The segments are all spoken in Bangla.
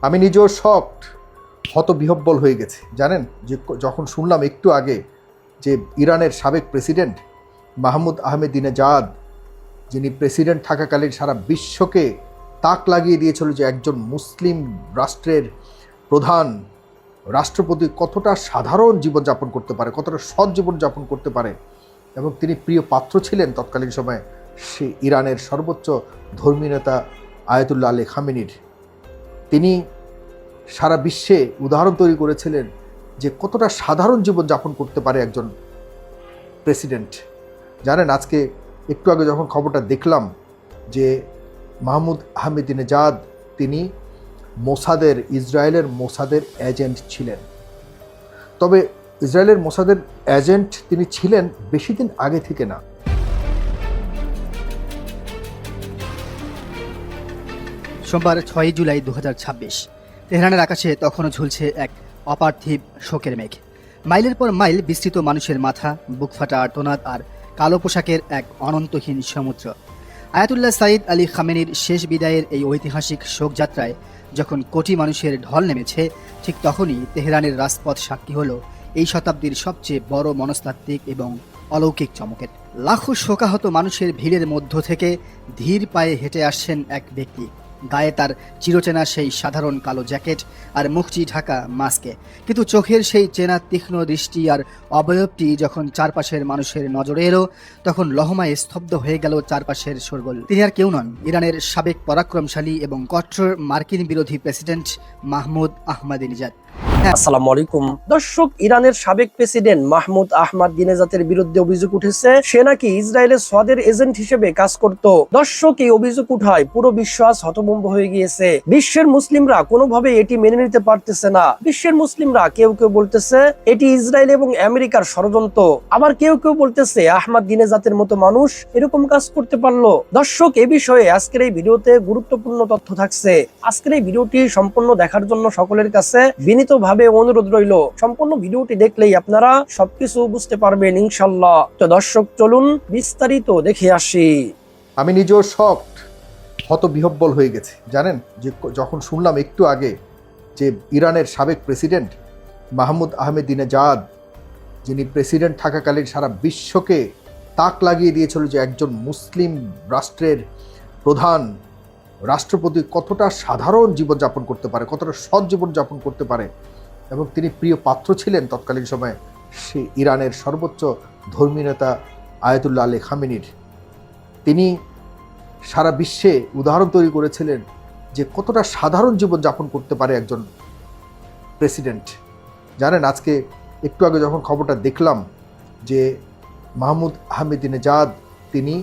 আমি নিজেও শকড, হতবিহ্বল হয়ে গেছি। জানেন যে যখন শুনলাম একটু আগে যে ইরানের সাবেক প্রেসিডেন্ট মাহমুদ আহমেদিনেজাদ, যিনি প্রেসিডেন্ট থাকাকালীন সারা বিশ্বকে তাক লাগিয়ে দিয়েছিল যে একজন মুসলিম রাষ্ট্রের প্রধান রাষ্ট্রপতি কতটা সাধারণ জীবনযাপন করতে পারে, কতটা সৎ জীবনযাপন করতে পারে, এবং তিনি প্রিয় পাত্র ছিলেন তৎকালীন সময়ে সে ইরানের সর্বোচ্চ ধর্মীয় নেতা আয়াতুল্লাহ আলী খামেনির। তিনি সারা বিশ্বে উদাহরণ তৈরি করেছিলেন যে কতটা সাধারণ জীবনযাপন করতে পারে একজন প্রেসিডেন্ট। জানেন আজকে একটু আগে যখন খবরটা দেখলাম যে মাহমুদ আহমেদিনেজাদ তিনি মোসাদের, ইসরায়েলের মোসাদের এজেন্ট ছিলেন। তবে ইসরায়েলের মোসাদের এজেন্ট তিনি ছিলেন বেশি দিন আগে থেকে না। সোমবার ৬ জুলাই ২০২৬ তেহরানের আকাশে তখনও ঝুলছে এক অপার্থিব শোকের মেঘ। মাইলের পর মাইল বিস্তৃত মানুষের মাথা, বুকফাটা আর্তনাদ আর কালো পোশাকের এক অনন্তহীন সমুদ্র। আয়াতুল্লাহ সাইদ আলী খামেনির শেষ বিদায়ের এই ঐতিহাসিক শোকযাত্রায় যখন কোটি মানুষের ঢল নেমেছে, ঠিক তখনই তেহরানের রাজপথ সাক্ষী হলো এই শতাব্দীর সবচেয়ে বড় মনস্তাত্ত্বিক এবং অলৌকিক চমকের। লাখো শোকাহত মানুষের ভিড়ের মধ্য থেকে ধীর পায়ে হেঁটে আসছেন এক ব্যক্তি, গায়ে তার চিরচেনা সেই সাধারণ কালো জ্যাকেট আর মুখটি ঢাকা মাস্কে, কিন্তু চোখের সেই চেনা তীক্ষ্ণ দৃষ্টি আর অবয়বটি যখন চারপাশের মানুষের নজরে এলো, তখন লহমায় স্তব্ধ হয়ে গেল চারপাশের শোরগোল। তিনি আর কেউ নন, ইরানের সাবেক পরাক্রমশালী এবং কট্টর মার্কিন বিরোধী প্রেসিডেন্ট মাহমুদ আহমেদিনেজাদ। আসসালামু আলাইকুম দর্শক, ইরানের সাবেক প্রেসিডেন্ট মাহমুদ আহমেদিনেজাদের বিরুদ্ধে অভিযোগ উঠেছে সে নাকি ইসরায়েলের সদের এজেন্ট হিসেবে কাজ করত। দর্শক, এই অভিযোগ উঠায় পুরো বিশ্ব আজ হতভম্ব হয়ে গিয়েছে। বিশ্বের মুসলিমরা কোনোভাবে এটি মেনে নিতে পারতেছে না। বিশ্বের মুসলিমরা কেউ কেউ বলতেছে এটি ইসরায়েল এবং আমেরিকার ষড়যন্ত্র, আবার কেউ কেউ বলতেছে আহমেদিনেজাদের মতো মানুষ এরকম কাজ করতে পারলো। দর্শক, এ বিষয়ে আজকের এই ভিডিওতে গুরুত্বপূর্ণ তথ্য থাকছে। আজকের এই ভিডিওটি সম্পূর্ণ দেখার জন্য সকলের কাছে বিনীতভাবে অনুরোধ রইল। সম্পূর্ণ ভিডিওটি দেখলেই আপনারা সবকিছু বুঝতে পারবেন ইনশাআল্লাহ। তো দর্শক, চলুন বিস্তারিত দেখে আসি। আমি নিজেও শকড, হতবিহ্বল হয়ে গেছি। জানেন যে যখন শুনলাম একটু আগে যে ইরানের সাবেক প্রেসিডেন্ট মাহমুদ আহমেদিনেজাদ, যিনি প্রেসিডেন্ট থাকাকালীন সারা বিশ্বকে তাক লাগিয়ে দিয়েছিল যে একজন মুসলিম রাষ্ট্রের প্রধান রাষ্ট্রপতি কতটা সাধারণ জীবনযাপন করতে পারে, কতটা সৎ জীবনযাপন করতে পারে, এবং তিনি প্রিয় পাত্র ছিলেন তৎকালীন সময়ে সে ইরানের সর্বোচ্চ ধর্মীয় নেতা আয়াতুল্লাহ আলী খামেনির। তিনি সারা বিশ্বে উদাহরণ তৈরি করেছিলেন যে কতটা সাধারণ জীবনযাপন করতে পারে একজন প্রেসিডেন্ট। জানেন আজকে একটু আগে যখন খবরটা দেখলাম যে মাহমুদ আহমেদিনেজাদ তিনি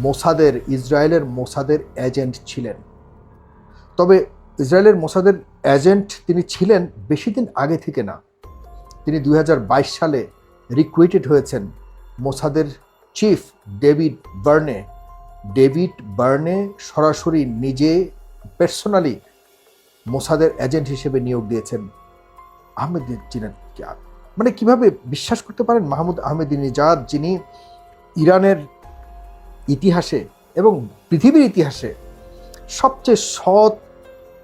মোসাদের, ইসরায়েলের মোসাদের এজেন্ট ছিলেন। তবে ইসরায়েলের মোসাদের এজেন্ট তিনি ছিলেন বেশি দিন আগে থেকে না। তিনি ২০২২ সালে রিক্রুটেড হয়েছেন মোসাদের চিফ ডেভিড বার্নে সরাসরি নিজে পার্সোনালি মোসাদের এজেন্ট হিসেবে নিয়োগ দিয়েছেন আহমেদিনেজাদ। মানে কিভাবে বিশ্বাস করতে পারেন, মাহমুদ আহমেদিনেজাদ যিনি ইরানের ইতিহাসে এবং পৃথিবীর ইতিহাসে সবচেয়ে সৎ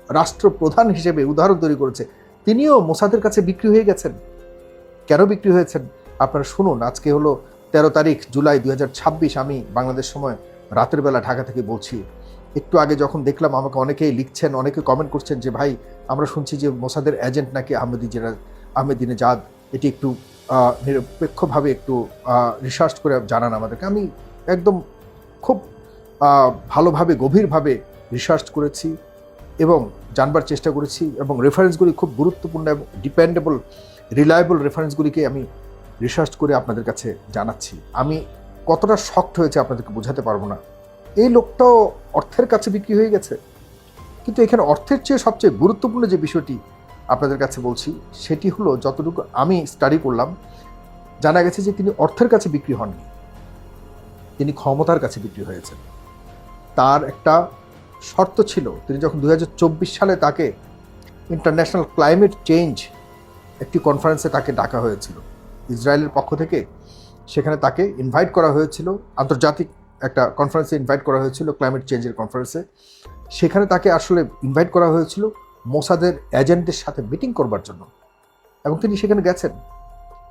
রাষ্ট্রপ্রধান হিসেবে উদাহরণ তৈরি করেছে, তিনিও মোসাদের কাছে বিক্রি হয়ে গেছেন। কেন বিক্রি হয়েছেন আপনারা শুনুন। আজকে হলো ১৩ তারিখ জুলাই ২০২৬। আমি বাংলাদেশ সময় রাতের বেলা ঢাকা থেকে বলছি। একটু আগে যখন দেখলাম আমাকে অনেকেই লিখছেন, অনেকে কমেন্ট করছেন যে ভাই আমরা শুনছি যে মোসাদের এজেন্ট নাকি আহমেদিনেজাদ, এটি একটু নিরপেক্ষভাবে একটু রিসার্চ করে জানান আমাদেরকে। আমি একদম খুব ভালোভাবে গভীরভাবে রিসার্চ করেছি এবং জানবার চেষ্টা করেছি, এবং রেফারেন্সগুলি খুব গুরুত্বপূর্ণ এবং ডিপেন্ডেবল রিলায়েবল রেফারেন্সগুলিকে আমি রিসার্চ করে আপনাদের কাছে জানাচ্ছি। আমি কতটা শকড হয়েছে আপনাদেরকে বোঝাতে পারবো না। এই লোকটাও অর্থের কাছে বিক্রি হয়ে গেছে, কিন্তু এখানে অর্থের চেয়ে সবচেয়ে গুরুত্বপূর্ণ যে বিষয়টি আপনাদের কাছে বলছি সেটি হলো, যতটুকু আমি স্টাডি করলাম জানা গেছে যে তিনি অর্থের কাছে বিক্রি হননি, তিনি ক্ষমতার কাছে বিক্রি হয়েছেন। তার একটা শর্ত ছিল, তিনি যখন ২০২৪ সালে তাকে ইন্টারন্যাশনাল ক্লাইমেট চেঞ্জ একটি কনফারেন্সে তাকে ডাকা হয়েছিল ইসরায়েলের পক্ষ থেকে, সেখানে তাকে ইনভাইট করা হয়েছিল, আন্তর্জাতিক একটা কনফারেন্সে ইনভাইট করা হয়েছিল, ক্লাইমেট চেঞ্জের কনফারেন্সে। সেখানে তাকে আসলে ইনভাইট করা হয়েছিল মোসাদের এজেন্টদের সাথে মিটিং করবার জন্য, এবং তিনি সেখানে গেছেন।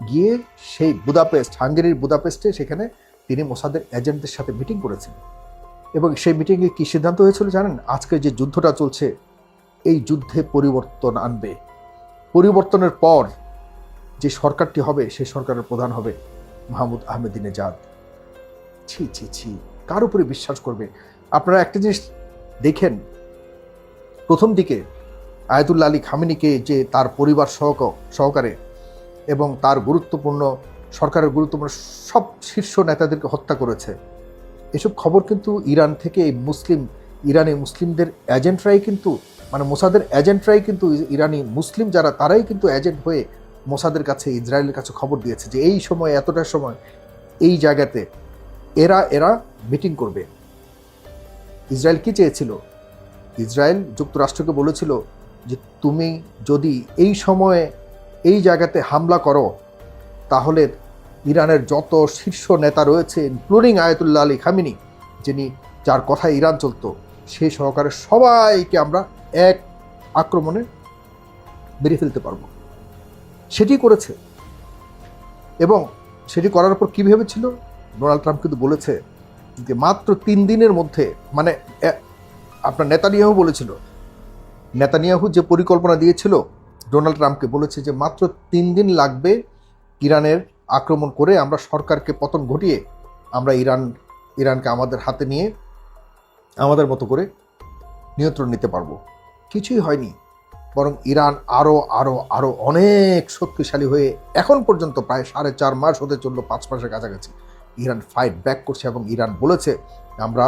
গিয়ে সেই বুদাপেস্ট, হাঙ্গেরির বুদাপেস্টে সেখানে তিনি মোসাদের এজেন্টদের সাথে মিটিং করেছেন। এবং সেই মিটিংয়ে কী সিদ্ধান্ত হয়েছিল জানেন? আজকের যে যুদ্ধটা চলছে, এই যুদ্ধে পরিবর্তন আনবে। পরিবর্তনের পর যে সরকারটি হবে, সেই সরকারের প্রধান হবে মাহমুদ আহমেদিনেজাদ। ছি ছি ছি, কার উপরে বিশ্বাস করবে? আপনারা একটা জিনিস দেখেন, প্রথম দিকে আয়াতুল্লাহ আলী খামেনিকে যে তার পরিবার সহকারে এবং তার সরকারের গুরুত্বপূর্ণ সব শীর্ষ নেতাদেরকে হত্যা করেছে, এসব খবর কিন্তু ইরান থেকে ইরানি মুসলিমদের এজেন্টরাই কিন্তু, মানে মোসাদের এজেন্টরাই কিন্তু, ইরানি মুসলিম যারা, তারাই কিন্তু এজেন্ট হয়ে মোসাদের কাছে, ইসরায়েলের কাছে খবর দিয়েছে যে এই সময়, এতটা সময় এই জায়গাতে এরা মিটিং করবে। ইসরায়েল কি চেয়েছিল? ইসরায়েল যুক্তরাষ্ট্রকে বলেছিল যে তুমি যদি এই সময়ে এই জায়গাতে হামলা করো, তাহলে ইরানের যত শীর্ষ নেতা রয়েছে, ইনক্লুডিং আয়াতুল্লাহ আলী খামেনি, যার কথায় ইরান চলতো, সেই সহকারে সবাইকে আমরা এক আক্রমণে মেরে ফেলতে পারবো। সেটি করেছে। এবং সেটি করার পর কী ভেবেছিল? ডোনাল্ড ট্রাম্প কিন্তু বলেছে যে মাত্র 3 দিনের মধ্যে, মানে আপনার নেতানিয়াহু যে পরিকল্পনা দিয়েছিল ডোনাল্ড ট্রাম্পকে, বলেছে যে মাত্র 3 দিন লাগবে ইরানের আক্রমণ করে আমরা সরকারকে পতন ঘটিয়ে আমরা ইরানকে আমাদের হাতে নিয়ে আমাদের মতো করে নিয়ন্ত্রণ নিতে পারবো। কিছুই হয়নি, বরং ইরান আরও অনেক শক্তিশালী হয়ে এখন পর্যন্ত প্রায় 4.5 মাস হতে চললো, 5 মাসের কাছাকাছি ইরান ফাইট ব্যাক করছে। এবং ইরান বলেছে আমরা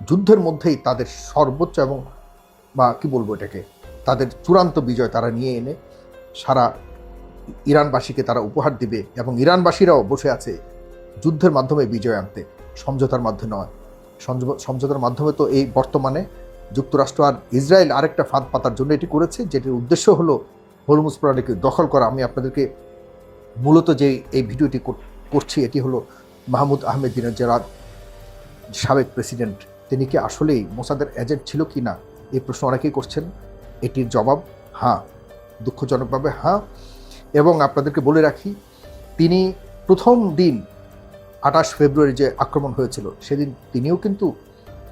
যুদ্ধের মধ্যেই তাদের সর্বোচ্চ এবং এটাকে তাদের চূড়ান্ত বিজয় তারা নিয়ে এনে সারা ইরানবাসীকে তারা উপহার দিবে। এবং ইরানবাসীরাও বসে আছে যুদ্ধের মাধ্যমে বিজয় আনতে, সমঝোতার মাধ্যমে নয়। সমঝোতার মাধ্যমে তো এই বর্তমানে যুক্তরাষ্ট্র আর ইসরায়েল আরেকটা ফাঁদ পাতার জন্য এটি করেছে, যেটির উদ্দেশ্য হলো হরমুজ প্রণালীকে দখল করা। আমি আপনাদেরকে মূলত যে এই ভিডিওটি করছি, এটি হলো মাহমুদ আহমেদিনেজাদ, সাবেক প্রেসিডেন্ট, তিনি কি আসলেই মোসাদের এজেন্ট ছিল কি না, এই প্রশ্ন অনেকেই করছেন। এটির জবাব হ্যাঁ, দুঃখজনকভাবে হ্যাঁ। এবং আপনাদেরকে বলে রাখি, তিনি প্রথম দিন 28 ফেব্রুয়ারি যে আক্রমণ হয়েছিল, সেদিন তিনিও কিন্তু,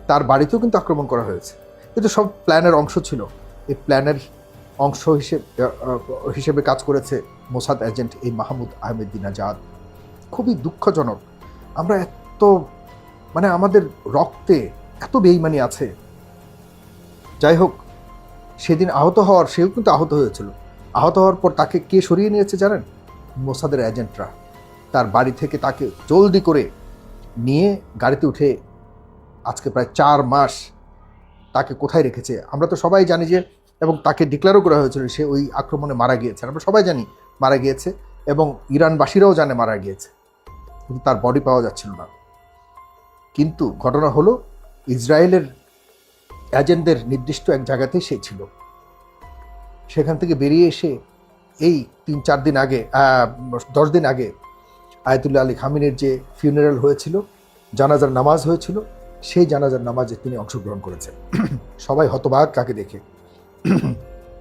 তার বাড়িতেও কিন্তু আক্রমণ করা হয়েছে, কিন্তু সব প্ল্যানের অংশ ছিল। এই প্ল্যানের অংশ হিসেবে কাজ করেছে মোসাদ এজেন্ট এই মাহমুদ আহমেদিনেজাদ। খুবই দুঃখজনক। আমরা আমাদের রক্তে এত বেঈমানি আছে। যাই হোক, সেদিন সেও কিন্তু আহত হয়েছিল। আহত হওয়ার পর তাকে কে সরিয়ে নিয়েছে জানেন? মোসাদের এজেন্টরা তার বাড়ি থেকে তাকে জলদি করে নিয়ে গাড়িতে উঠে আজকে প্রায় 4 মাস তাকে কোথায় রেখেছে আমরা তো সবাই জানি যে, এবং তাকে ডিক্লেয়ারও করা হয়েছিল সে ওই আক্রমণে মারা গিয়েছে। আমরা সবাই জানি মারা গিয়েছে, এবং ইরানবাসীরাও জানে মারা গিয়েছে, কিন্তু তার বডি পাওয়া যাচ্ছিল না। কিন্তু ঘটনা হলো, ইসরায়েলের এজেন্টদের নির্দিষ্ট এক জায়গাতেই সে ছিল। সেখান থেকে বেরিয়ে এসে এই 3-4 দিন আগে, 10 দিন আগে আয়াতুল্লাহ আলী খামেনির যে ফিউনারাল হয়েছিল, জানাজার নামাজ হয়েছিল, সেই জানাজার নামাজে তিনি অংশগ্রহণ করেছেন। সবাই হতবাক তাকে দেখে।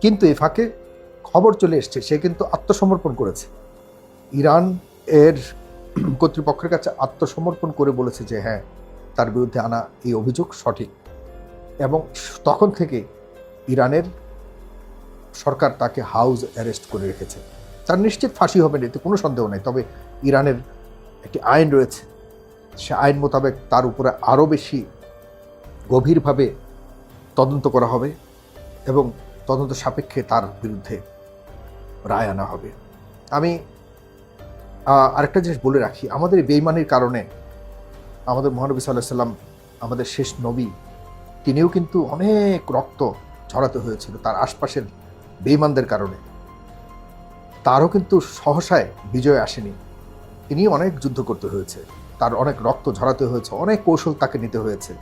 কিন্তু এই ফাঁকে খবর চলে এসছে সে কিন্তু আত্মসমর্পণ করেছে। ইরান এর কর্তৃপক্ষের কাছে আত্মসমর্পণ করে বলেছে যে হ্যাঁ, তার বিরুদ্ধে আনা এই অভিযোগ সঠিক। এবং তখন থেকে ইরানের সরকার তাকে হাউস অ্যারেস্ট করে রেখেছে। তার নিশ্চিত ফাঁসি হবে না, এতে কোনো সন্দেহ নেই। তবে ইরানের একটি আইন রয়েছে, সে আইন মোতাবেক তার উপরে আরও বেশি গভীরভাবে তদন্ত করা হবে এবং তদন্ত সাপেক্ষে তার বিরুদ্ধে রায় আনা হবে। আমি আরেকটা জিনিস বলে রাখি, আমাদের বেঈমানির কারণে আমাদের মহানবী সাল্লাল্লাহু আলাইহি ওয়াসাল্লাম, আমাদের শেষ নবী, তিনিও কিন্তু অনেক রক্ত ঝরাতে হয়েছিল তার আশপাশের বেঈমানদের কারণে। তারও কিন্তু সহসায় বিজয় আসেনি, তিনি অনেক যুদ্ধ করতে হয়েছে, তার অনেক রক্ত ঝরাতে হয়েছে, অনেক কৌশল তাকে নিতে হয়েছে।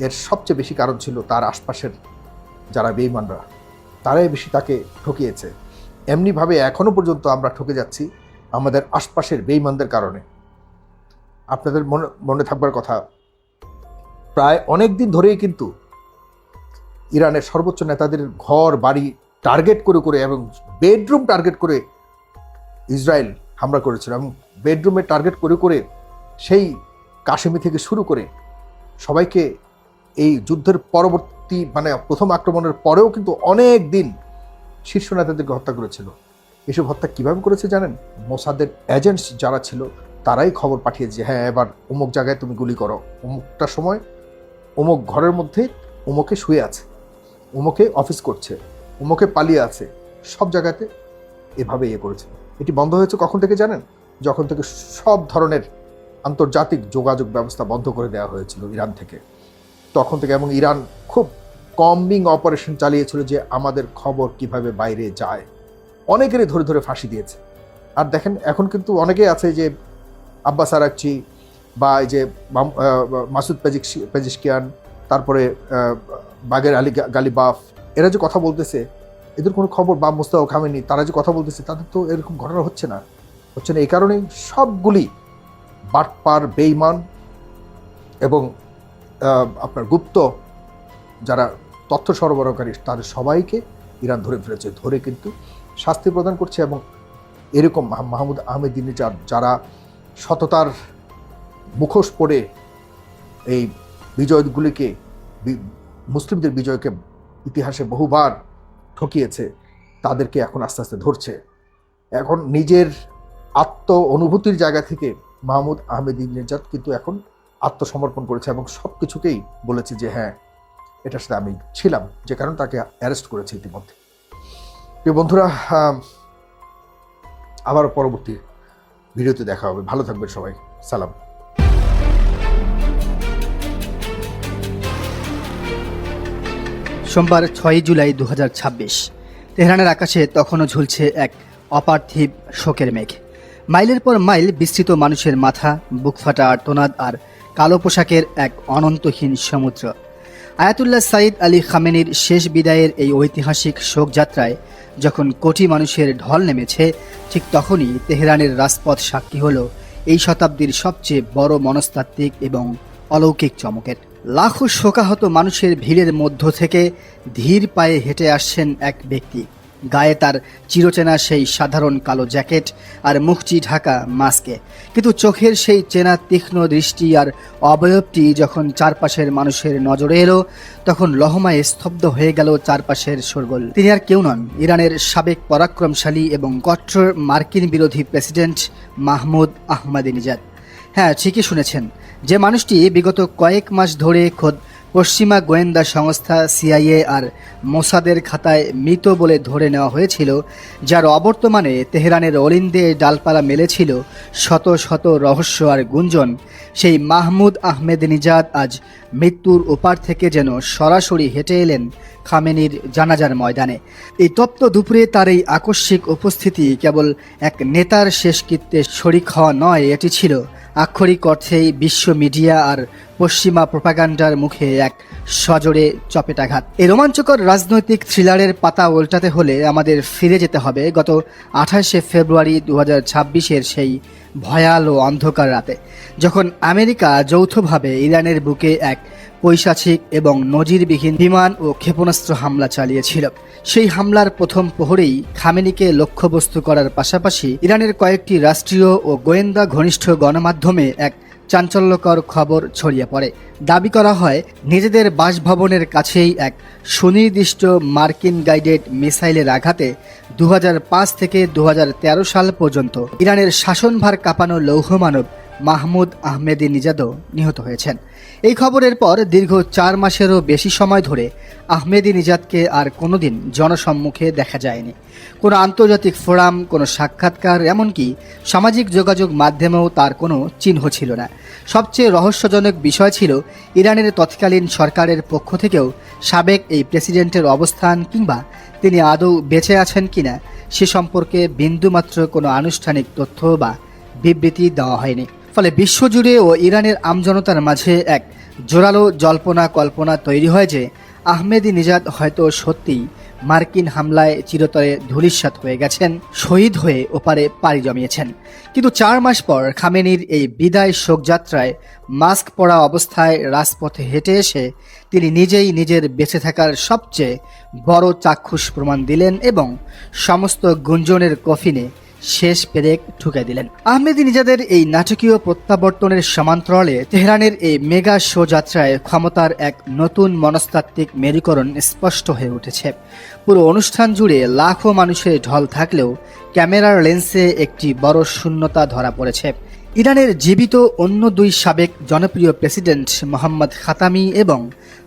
এর সবচেয়ে বেশি কারণ ছিল তার আশপাশের যারা বেঈমানরা, তারাই বেশি তাকে ঠকিয়েছে। এমনিভাবে এখনও পর্যন্ত আমরা ঠকে যাচ্ছি আমাদের আশপাশের বেঈমানদের কারণে। আপনাদের মনে থাকবার কথা, প্রায় অনেক দিন ধরেই কিন্তু ইরানের সর্বোচ্চ নেতাদের ঘর বাড়ি টার্গেট করে এবং বেডরুম টার্গেট করে ইসরায়েল হামলা করেছিল, এবং বেডরুমে টার্গেট করে সেই কাশেমি থেকে শুরু করে সবাইকে এই যুদ্ধের পরবর্তী মানে প্রথম আক্রমণের পরেও কিন্তু অনেক দিন শীর্ষ নেতাদেরকে হত্যা করেছিল। এসব হত্যা কীভাবে করেছে জানেন? মোসাদের এজেন্টস যারা ছিল তারাই খবর পাঠিয়েছে, হ্যাঁ এবার অমুক জায়গায় তুমি গুলি করো, অমুকটা সময় অমুক ঘরের মধ্যে অমুকে শুয়ে আছে, অমুকে অফিস করছে, অমুকে পালিয়ে আছে, সব জায়গাতে এভাবে করেছে। এটি বন্ধ হয়েছে কখন থেকে জানেন? যখন থেকে সব ধরনের আন্তর্জাতিক যোগাযোগ ব্যবস্থা বন্ধ করে দেওয়া হয়েছিল ইরান থেকে, তখন থেকে। এবং ইরান খুব কম্বিং অপারেশন চালিয়েছিল যে আমাদের খবর কিভাবে বাইরে যায়, অনেকেরই ধরে ফাঁসি দিয়েছে। আর দেখেন এখন কিন্তু অনেকেই আছে যে আব্বাস আরাকচি বা এই যে মাসুদ পেজিশকিয়ান, তারপরে বাগের আলী গালিবাফ, এরা যে কথা বলতেছে, এদের কোনো খবর, বা মোস্তাফা খামেনি, তারা যে কথা বলতেছে, তাদের তো এরকম ঘটনা হচ্ছে না। এই কারণেই সবগুলি বাটপার, বেঈমান এবং আপনার গুপ্ত যারা তথ্য সরবরাহকারী, তাদের সবাইকে ইরান ধরে ফেলেছে, ধরে কিন্তু শাস্তি প্রদান করছে। এবং এরকম মাহমুদ আহমেদিনেজাদ যারা সততার মুখোশ পরে এই বিজয়গুলিকে, মুসলিমদের বিজয়কে ইতিহাসে বহুবার ঠকিয়েছে, তাদেরকে এখন আস্তে আস্তে ধরছে। এখন নিজের অনুভূতির জায়গা থেকে মাহমুদ আহমেদিনেজাদ কিন্তু এখন আত্মসমর্পণ করেছে এবং সব কিছুকেই বলেছে যে হ্যাঁ এটার সাথে আমি ছিলাম, যে কারণে তাকে অ্যারেস্ট করেছে ইতিমধ্যে। প্রিয় বন্ধুরা, আবার পরবর্তী ভিডিওতে দেখা হবে। ভালো থাকবেন সবাই, সালাম। সোমবার 6 জুলাই 2026 তেহরানের আকাশে তখনও ঝুলছে এক অপার্থিব শোকের মেঘ। মাইলের পর মাইল বিস্তৃত মানুষের মাথা, বুকফাটা আর্তনাদ আর কালো পোশাকের এক অনন্তহীন সমুদ্র। আয়াতুল্লাহ সাইদ আলী খামেনির শেষ বিদায়ের এই ঐতিহাসিক শোকযাত্রায় যখন কোটি মানুষের ঢল নেমেছে, ঠিক তখনই তেহরানের রাজপথ সাক্ষী হল এই শতাব্দীর সবচেয়ে বড় মনস্তাত্ত্বিক এবং অলৌকিক চমকের। লাখো শোকাহত মানুষের ভিড়ের মধ্য থেকে ধীর পায়ে হেঁটে আসছেন এক ব্যক্তি। গায়ে তার চিরচেনা সেই সাধারণ কালো জ্যাকেট আর মুখটি ঢাকা মাস্কে, কিন্তু চোখের সেই চেনা তীক্ষ্ণ দৃষ্টি আর অবয়বটি যখন চারপাশের মানুষের নজরে এলো, তখন লহমায় স্তব্ধ হয়ে গেল চারপাশের শোরগোল। তিনি আর কেউ নন, ইরানের সাবেক পরাক্রমশালী এবং কট্টর মার্কিন বিরোধী প্রেসিডেন্ট মাহমুদ আহমাদিনেজাদ। হ্যাঁ, ঠিকই শুনেছেন, যে মানুষটি বিগত কয়েক মাস ধরে খোদ পশ্চিমা গোয়েন্দা সংস্থা সিআইএ আর মোসাদের খাতায় মৃত বলে ধরে নেওয়া হয়েছিল, যার অবর্তমানে তেহরানের অলিন্দে ডালপালা মেলেছিল শত শত রহস্য আর গুঞ্জন, সেই মাহমুদ আহমেদিনেজাদ আজ মৃত্যুর ওপার থেকে যেন সরাসরি হেঁটে এলেন খামেনির জানাজার ময়দানে। এই তপ্ত দুপুরে তার এই আকস্মিক উপস্থিতি কেবল এক নেতার শেষকৃত্যে শরিক হওয়া নয়, এটি ছিল আক্ষরিক অর্থেই বিশ্ব মিডিয়া আর পশ্চিমা প্রোপাগান্ডার মুখে এক সজোরে চপেটাঘাত। এই রোমাঞ্চকর রাজনৈতিক থ্রিলারের পাতা উল্টাতে হলে আমাদের ফিরে যেতে হবে গত 28শে ফেব্রুয়ারি 2026-এর সেই ভয়াল ও অন্ধকার রাতে, যখন আমেরিকা যৌথভাবে ইরানের বুকে এক পৈশাচিক এবং নজিরবিহীন বিমান ও ক্ষেপণাস্ত্র হামলা চালিয়েছিল। সেই হামলার প্রথম প্রহরেই খামেনিকে লক্ষ্যবস্তু করার পাশাপাশি ইরানের কয়েকটি রাষ্ট্রীয় ও গোয়েন্দা ঘনিষ্ঠ গণমাধ্যমে এক চাঞ্চল্যকর খবর ছড়িয়ে পড়ে। দাবি করা হয় নিজেদের বাসভবনের কাছেই এক সুনির্দিষ্ট মার্কিন গাইডেড মিসাইলের আঘাতে 2005 থেকে 2013 সাল পর্যন্ত ইরানের শাসনভার কাঁপানো লৌহমানব মাহমুদ আহমেদিনেজাদও নিহত হয়েছেন। এই খবরের পর দীর্ঘ 4 মাসেরও বেশি সময় ধরে আহমেদিনেজাদকে আর কোনোদিন জনসম্মুখে দেখা যায়নি। কোনো আন্তর্জাতিক ফোরাম, কোনো সাক্ষাৎকার, এমনকি সামাজিক যোগাযোগ মাধ্যমেও তার কোনো চিহ্ন ছিল না। সবচেয়ে রহস্যজনক বিষয় ছিল ইরানের তৎকালীন সরকারের পক্ষ থেকেও সাবেক এই প্রেসিডেন্টের অবস্থান কিংবা তিনি আদৌ বেঁচে আছেন কিনা সে সম্পর্কে বিন্দুমাত্র কোনো আনুষ্ঠানিক তথ্য বা বিবৃতি দেওয়া হয়নি। ফলে বিশ্বজুড়ে ও ইরানের আমজনতার মাঝে এক জোরালো জল্পনা কল্পনা তৈরি হয় যে আহমেদিনেজাদ হয়তো সত্যিই মার্কিন হামলায় চিরতরে ধূলিসাৎ হয়ে গেছেন, শহীদ হয়ে ওপারে পাড়ি জমিয়েছেন। কিন্তু 4 মাস পর খামেনির এই বিদায় শোকযাত্রায় মাস্ক পরা অবস্থায় রাজপথে হেঁটে এসে তিনি নিজেই নিজের বেঁচে থাকার সবচেয়ে বড় চাক্ষুষ প্রমাণ দিলেন এবং সমস্ত গুঞ্জনের কফিনে শেষ পেরেক ঠুকে দিলেন। আহমেদিনেজাদের এই নাটকীয় প্রত্যাবর্তনের সমান্তরালে তেহরানের এই মেগা শো যাত্রায় ক্ষমতার এক নতুন মনস্তাত্ত্বিক মেরুকরণ স্পষ্ট হয়ে উঠেছে। পুরো অনুষ্ঠান জুড়ে লাখো মানুষের ঢল থাকলেও ক্যামেরার লেন্সে একটি বড় শূন্যতা ধরা পড়েছে। ইরানের জীবিত অন্য 2 সাবেক জনপ্রিয় প্রেসিডেন্ট মোহাম্মদ খাতামি এবং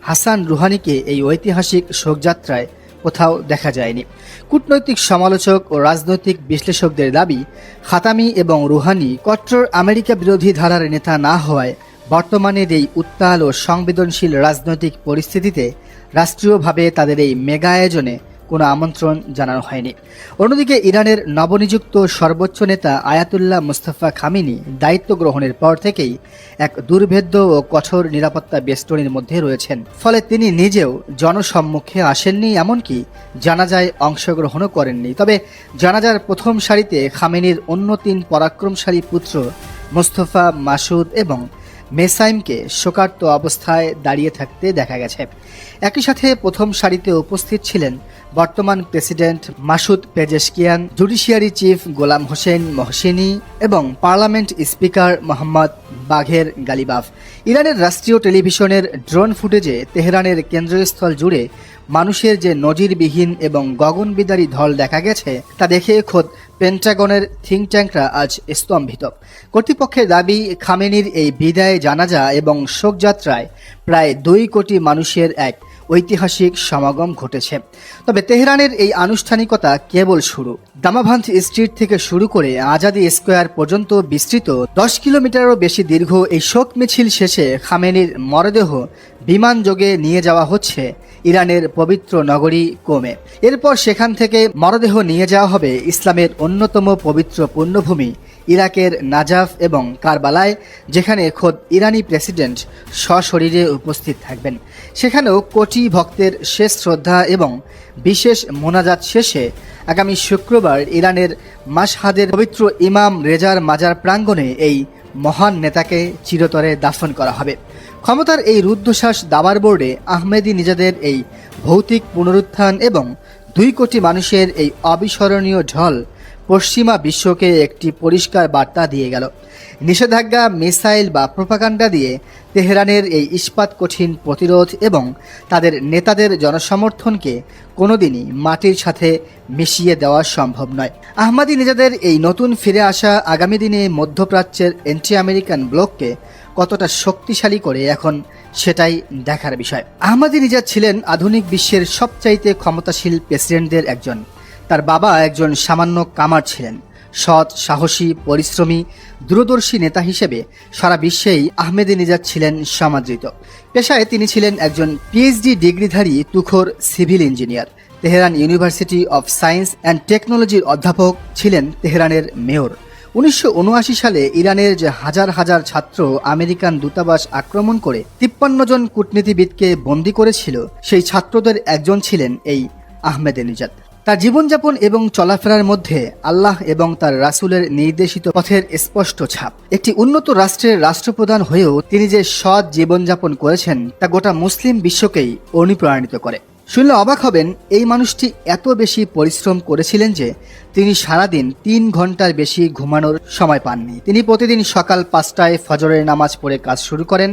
হাসান রুহানিকে এই ঐতিহাসিক শোকযাত্রায় কোথাও দেখা যায়নি। কূটনৈতিক সমালোচক ও রাজনৈতিক বিশ্লেষকদের দাবি, খাতামি এবং রুহানি কট্টর আমেরিকা বিরোধী ধারার নেতা না হওয়ায় বর্তমানের এই উত্তাল ও সংবেদনশীল রাজনৈতিক পরিস্থিতিতে রাষ্ট্রীয়ভাবে তাদের এই মেগা আয়োজনে কোনো আমন্ত্রণ জানানো হয়নি। অন্যদিকে ইরানের নবনিযুক্ত সর্বোচ্চ নেতা আয়াতুল্লাহ মুস্তাফা খামেনি দায়িত্ব গ্রহণের পর থেকেই এক দুর্ভেদ্য ও কঠোর নিরাপত্তা বেষ্টনীর মধ্যে রয়েছেন। ফলে তিনি নিজেও জনসম্মুখে আসেননি, এমনকি জানাজায় অংশগ্রহণও করেননি। তবে জানাজার প্রথম সারিতে খামেনির অন্য 3 পরাক্রমশালী পুত্র মোস্তফা, মাসুদ এবং মেসাইমকে শোকার্ত অবস্থায় দাঁড়িয়ে থাকতে দেখা গেছে। একই সাথে প্রথম সারিতে উপস্থিত ছিলেন বর্তমান president Masoud Pezeshkian, judiciary chief Gholam Hossein Mohseni এবং পার্লামেন্ট স্পিকার মোহাম্মদ বাঘের গালিবাফ। ইরানের রাষ্ট্রীয় টেলিভিশনের ড্রোন ফুটেজে তেহরানের কেন্দ্রস্থল জুড়ে মানুষের যে নজিরবিহীন এবং গগনবিদারী ঢল দেখা গেছে তা দেখে খোদ পেন্টাগনের থিঙ্ক ট্যাঙ্করা আজ স্তম্ভিত। কর্তৃপক্ষের দাবি, খামেনির এই বিদায় জানাজা এবং শোকযাত্রায় প্রায় 2 কোটি মানুষের এক ঐতিহাসিক সমাগম ঘটেছে। তবে তেহরানের এই আনুষ্ঠানিকতা কেবল শুরু। দামাভান্থ স্ট্রিট থেকে শুরু করে আজাদি স্কোয়ার পর্যন্ত বিস্তৃত 10 কিলোমিটারেরও বেশি দীর্ঘ এই শোক মিছিল শেষে খামেনির মরদেহ বিমানযোগে নিয়ে যাওয়া হচ্ছে ইরানের পবিত্র নগরী কোমে। এরপর সেখান থেকে মরদেহ নিয়ে যাওয়া হবে ইসলামের অন্যতম পবিত্র পুণ্যভূমি ইরাকের নাজাফ এবং কারবালায়, যেখানে খোদ ইরানি প্রেসিডেন্ট সশরীরে উপস্থিত থাকবেন। সেখানেও কোটি ভক্তের শেষ শ্রদ্ধা এবং বিশেষ মোনাজাত শেষে আগামী শুক্রবার ইরানের মাশহাদের পবিত্র ইমাম রেজার মাজার প্রাঙ্গণে এই মহান নেতাকে চিরতরে দাফন করা হবে। ক্ষমতার এই রুদ্ধশ্বাস দাবার বোর্ডে আহমেদিনেজাদের এই ভৌতিক পুনরুত্থান এবং 2 কোটি মানুষের এই অবিস্মরণীয় ঢল পশ্চিমা বিশ্বকে একটি পরিষ্কার বার্তা দিয়ে গেল। নিষেধাজ্ঞা, মিসাইল বা প্রোপাগান্ডা দিয়ে তেহরানের এই ইস্পাত কঠিন প্রতিরোধ এবং তাদের নেতাদের জনসমর্থনকে কোনোদিনই মাটির সাথে মিশিয়ে দেওয়া সম্ভব নয়। আহমেদিনেজাদের এই নতুন ফিরে আসা আগামী দিনে মধ্যপ্রাচ্যের অ্যান্টি আমেরিকান ব্লককে কতটা শক্তিশালী করে এখন সেটাই দেখার বিষয়। আহমেদিনেজাদ ছিলেন আধুনিক বিশ্বের সবচাইতে ক্ষমতাশীল প্রেসিডেন্টদের একজন। তার বাবা একজন সামান্য কামার ছিলেন। সৎ, সাহসী, পরিশ্রমী, দূরদর্শী নেতা হিসেবে সারা বিশ্বেই আহমেদিনেজাদ ছিলেন সমাদৃত। পেশায় তিনি ছিলেন একজন পিএইচডি ডিগ্রিধারী তুখোর civil engineer. Tehran university of science and টেকনোলজির অধ্যাপক, ছিলেন তেহরানের মেয়র। 1979 সালে ইরানের যে হাজার হাজার ছাত্র আমেরিকান দূতাবাস আক্রমণ করে 53 জন কূটনীতিবিদকে বন্দী করেছিল, সেই ছাত্রদের একজন ছিলেন এই আহমেদিনেজাদ। তার জীবনযাপন এবং চলাফেরার মধ্যে আল্লাহ এবং তার রাসূলের নির্দেশিত পথের স্পষ্ট ছাপ। একটি উন্নত রাষ্ট্রের রাষ্ট্রপ্রধান হয়েও তিনি যে সৎ জীবনযাপন করেছেন তা গোটা মুসলিম বিশ্বকেই অনুপ্রাণিত করে। শুনলে অবাক হবেন, এই মানুষটি এত বেশি পরিশ্রম করেছিলেন যে তিনি সারাদিন 3 ঘন্টার বেশি ঘুমানোর সময় পাননি। তিনি প্রতিদিন সকাল 5টায় ফজরের নামাজ পড়ে কাজ শুরু করেন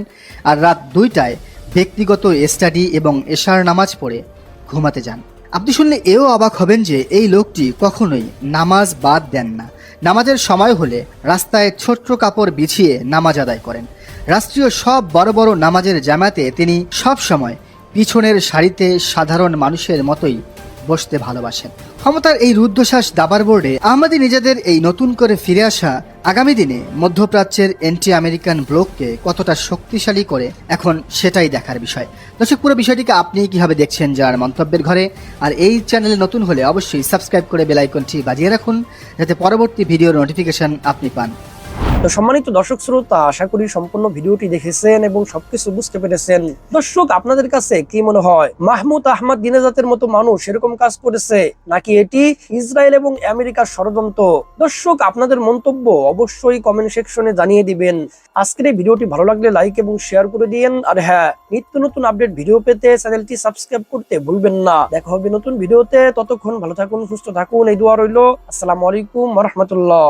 আর রাত 2টায় ব্যক্তিগত স্টাডি এবং এশার নামাজ পড়ে ঘুমাতে যান। আপনি শুনলে এও অবাক হবেন যে এই লোকটি কখনোই নামাজ বাদ দেন না। নামাজের সময় হলে রাস্তায় ছোট্ট কাপড় বিছিয়ে নামাজ আদায় করেন। রাষ্ট্রীয় সব বড় বড় নামাজের জামাতে তিনি সব সময় পিছনের সারিতে সাধারণ মানুষের মতোই বসতে ভালোবাসেন। ক্ষমতার এই রুদ্ধশ্বাস দাবার বোর্ডে আহমেদিনেজাদের এই নতুন করে ফিরে আসা আগামী দিনে মধ্যপ্রাচ্যের অ্যান্টি আমেরিকান ব্লককে কতটা শক্তিশালী করে এখন সেটাই দেখার বিষয়। দর্শক, পুরো বিষয়টিকে আপনি কিভাবে দেখছেন যার মন্তব্যের ঘরে। আর এই চ্যানেলে নতুন হলে অবশ্যই সাবস্ক্রাইব করে বেল আইকনটি বাজিয়ে রাখুন, যাতে পরবর্তী ভিডিওর নোটিফিকেশন আপনি পান। তো সম্মানিত দর্শক শ্রোতা, আশা করি সম্পূর্ণ ভিডিওটি দেখেছেন এবং সবকিছু বুঝতে পেরেছেন। দর্শক, আপনাদের কাছে কি মনে হয়, মাহমুদ আহমদ দিনেজাতের মতো মানুষ এরকম কাজ করেছে, নাকি এটি ইসরায়েল এবং আমেরিকার ষড়যন্ত্র? দর্শক, আপনাদের মন্তব্য অবশ্যই কমেন্ট সেকশনে জানিয়ে দিবেন। আজকের এই ভিডিওটি ভালো লাগলে লাইক এবং শেয়ার করে দিন। আর হ্যাঁ, নিত্য নতুন আপডেট ভিডিও পেতে চ্যানেলটি সাবস্ক্রাইব করতে ভুলবেন না। দেখা হবে নতুন ভিডিওতে, ততক্ষণ ভালো থাকুন, সুস্থ থাকুন, এই দোয়া রইল। আসসালামু আলাইকুম ওয়া রাহমাতুল্লাহ।